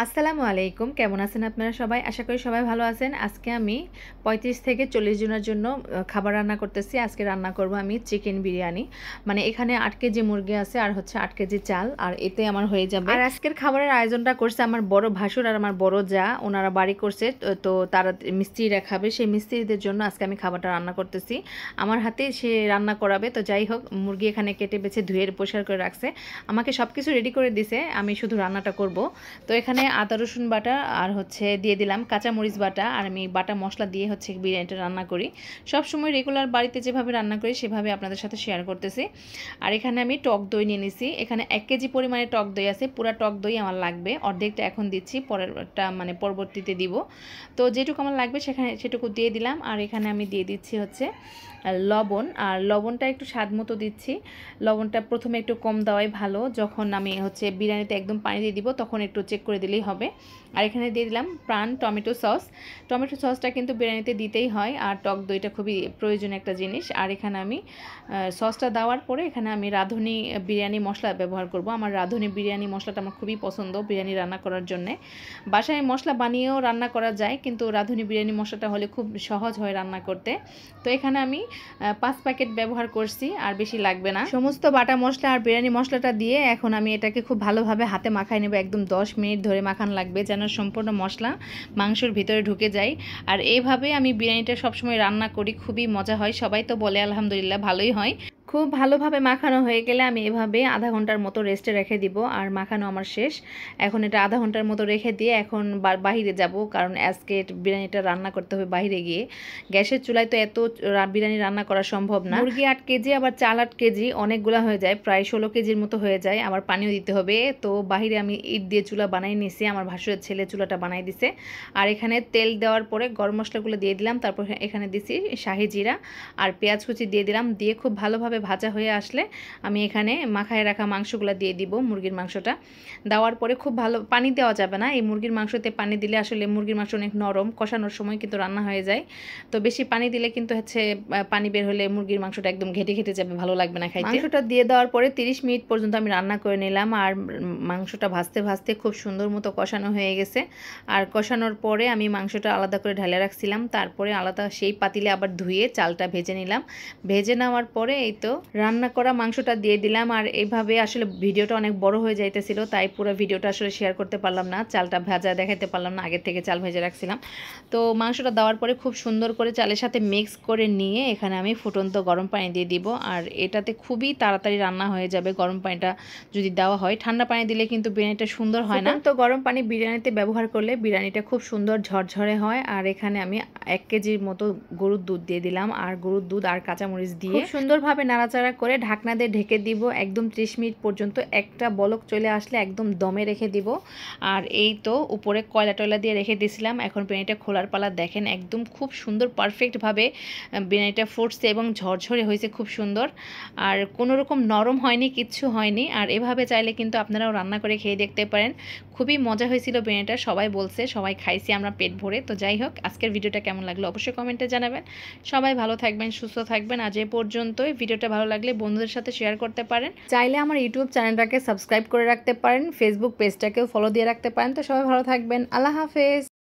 আসসালামু আলাইকুম, কেমন আছেন আপনারা সবাই? আশা করি সবাই ভালো আছেন। আজকে আমি ৩৫ থেকে ৪০ জনের জন্য খাবার রান্না করতেছি। আজকে রান্না করব আমি চিকেন বিরিয়ানি। মানে এখানে ৮ কেজি মুরগি আছে আর হচ্ছে ৮ কেজি চাল, আর এতে আমার হয়ে যাবে। আর আজকের খাবারের আয়োজনটা করছে আমার বড় ভাসুর আর আমার বড় জা। ওনারা বাড়ি করছে, তো তারা মিস্ত্রিরা খাবে। সেই মিস্ত্রিদের জন্য আজকে আমি খাবারটা রান্না করতেছি। আমার হাতে সে রান্না করাবে। তো যাই হোক, মুরগি এখানে কেটে বেছে ধুয়ে পরিষ্কার করে রাখছে। আমাকে সব কিছু রেডি করে দিছে, আমি শুধু রান্নাটা করব। তো এখানে আদা রসুন বাটা আর হচ্ছে দিয়ে দিলাম কাঁচামরিচ বাটা, আর আমি বাটা মশলা দিয়ে হচ্ছে বিরিয়ানিটা রান্না করি। সব সময় রেগুলার বাড়িতে যেভাবে রান্না করি সেভাবে আপনাদের সাথে শেয়ার করতেছি। আর এখানে আমি টক দই নিয়ে নিছি। এখানে 1 কেজি পরিমাণে টক দই আছে। পুরো টক দই আমার লাগবে, অর্ধেকটা এখন দিচ্ছি, পরেরটা মানে পরবর্তীতে দিব। তো যেটুকু আমার লাগবে সেটুকু দিয়ে দিলাম। আর এখানে আমি দিয়ে দিচ্ছি হচ্ছে লবণ, আর লবণটা একটু স্বাদ মতো দিচ্ছি। লবণটা প্রথমে একটু কম দেওয়াই ভালো, যখন আমি হচ্ছে বিরিয়ানিতে একদম পানি দিয়ে দিব তখন একটু চেক করে দিলেই হবে। আর এখানে দিয়ে দিলাম প্রাণ টমেটো সস। টমেটো সসটা কিন্তু বিরিয়ানিতে দিতেই হয়, আর টক দইটা খুবই প্রয়োজনীয় একটা জিনিস। আর এখানে আমি সসটা দেওয়ার পরে এখানে আমি রাঁধুনি বিরিয়ানি মশলা ব্যবহার করব। আমার রাঁধুনি বিরিয়ানি মশলাটা আমার খুবই পছন্দ বিরিয়ানি রান্না করার জন্যে। বাসায় মশলা বানিয়েও রান্না করা যায়, কিন্তু রাঁধুনি বিরিয়ানি মশলাটা হলে খুব সহজ হয় রান্না করতে। তো এখানে আমি 5 প্যাকেট ব্যবহার করছি, আর বেশি লাগবে না। সমস্ত বাটা মশলা আর বিরিয়ানি মশলাটা দিয়ে এখন আমি এটাকে খুব ভালোভাবে হাতে মাখায় নেব। একদম 10 মিনিট ধরে মাখানো লাগবে, যেন সম্পূর্ণ মশলা মাংসের ভিতরে ঢুকে যায়। আর এইভাবে আমি বিরিয়ানিটা সবসময় রান্না করি, খুবই মজা হয়। সবাই তো বলে আলহামদুলিল্লাহ ভালোই হয়। খুব ভালোভাবে মাখানো হয়ে গেলে আমি এভাবে আধা ঘন্টার মতো রেস্টে রেখে দিব। আর মাখানো আমার শেষ। এখন এটা আধা ঘন্টার মতো রেখে দিয়ে এখন বাহিরে যাব, কারণ আজকে বিরিয়ানিটা রান্না করতে হবে বাইরে গিয়ে। গ্যাসের চুলায় তো এত বিরিয়ানি রান্না করা সম্ভব না। মুরগি 8 কেজি আবার চাল 8 কেজি, অনেকগুলো হয়ে যায়, প্রায় 16 কেজির মতো হয়ে যায়। আবার পানিও দিতে হবে। তো বাহিরে আমি ইট দিয়ে চুলা বানাই নিছি, আমার ভাসুরের ছেলে চুলাটা বানাই দিছে। আর এখানে তেল দেওয়ার পরে গরম মশলাগুলো দিয়ে দিলাম, তারপর এখানে দিছি শাহি জিরা আর পেঁয়াজ কুচি দিয়ে দিলাম। দিয়ে খুব ভালোভাবে ভাজা হয়ে আসলে আমি এখানে মাখায় রাখা মাংসগুলো দিয়ে দিব। মুরগির মাংসটা দেওয়ার পরে খুব ভালো, পানি দেওয়া যাবে না এই মুরগির মাংসতে। পানি দিলে আসলে মুরগির মাংস অনেক নরম, কষানোর সময় কিন্তু রান্না হয়ে যায়। তো বেশি পানি দিলে কিন্তু হচ্ছে পানি বের হলে মুরগির মাংসটা একদম ঘেটে ঘেটে যাবে, ভালো লাগবে না খাইতে। মাংসটা দিয়ে দেওয়ার পরে 30 মিনিট পর্যন্ত আমি রান্না করে নিলাম। আর মাংসটা ভাজতে ভাজতে খুব সুন্দর মতো কষানো হয়ে গেছে। আর কষানোর পরে আমি মাংসটা আলাদা করে ঢেলে রাখছিলাম, তারপরে আলাদা সেই পাতিলে আবার ধুয়ে চালটা ভেজে নিলাম। ভেজে নেওয়ার পরে এই তো রান্না করা মাংসটা দিয়ে দিলাম। আর এইভাবে আসলে ভিডিওটা অনেক বড় হয়ে যাইতেছিল, তাই পুরো ভিডিওটা আসলে শেয়ার করতে পারলাম না, চালটা ভাজা দেখাতে পারলাম না, আগের থেকে চাল ভেজে রাখছিলাম। তো মাংসটা দেওয়ার পরে খুব সুন্দর করে চালের সাথে মিক্স করে নিয়ে এখানে আমি ফুটন্ত গরম পানি দিয়ে দিব। আর এটাতে খুবই তাড়াতাড়ি রান্না হয়ে যাবে গরম পানিটা যদি দেওয়া হয়। ঠান্ডা পানি দিলে কিন্তু বিরিয়ানিটা সুন্দর হয় না। তো গরম পানি বিরিয়ানিতে ব্যবহার করলে বিরিয়ানিটা খুব সুন্দর ঝরঝরে হয়। আর এখানে আমি 1 কেজির মতো গরুর দুধ দিয়ে দিলাম, আর গরুর দুধ আর কাঁচামরিচ দিয়ে সুন্দরভাবে নাড়াচাড়া করে ঢাকনা দিয়ে ঢেকে দিব একদম 30 মিনিট পর্যন্ত। একটা বলক চলে আসলে একদম দমে রেখে দিব। আর এই তো উপরে কয়লা টয়লা দিয়ে রেখে দিয়েছিলাম। এখন বিরিয়ানিটা খোলার পালা, দেখেন একদম খুব সুন্দর পারফেক্টভাবে বিরিয়ানিটা ফুটছে এবং ঝরঝরে হয়েছে খুব সুন্দর। আর কোনো রকম নরম হয়নি, কিচ্ছু হয়নি। আর এভাবে চাইলে কিন্তু আপনারাও রান্না করে খেয়ে দেখতে পারেন। খুবই মজা হয়েছিল বিরিয়ানিটা, সবাই বলছে, সবাই খাইছি আমরা পেট ভরে। তো যাই হোক, আজকের ভিডিওটা কেমন লাগলো অবশ্যই কমেন্টে জানাবেন। সবাই ভালো থাকবেন, সুস্থ থাকবেন। আজ এ পর্যন্তই। ভিডিওটা ভালো লাগলে বন্ধুদের সাথে শেয়ার করতে পারেন। চাইলে আমার ইউটিউব চ্যানেলটাকে সাবস্ক্রাইব করে রাখতে পারেন, ফেসবুক পেজটাকেও ফলো দিয়ে রাখতে পারেন। তো সবাই ভালো থাকবেন, আল্লাহ হাফেজ।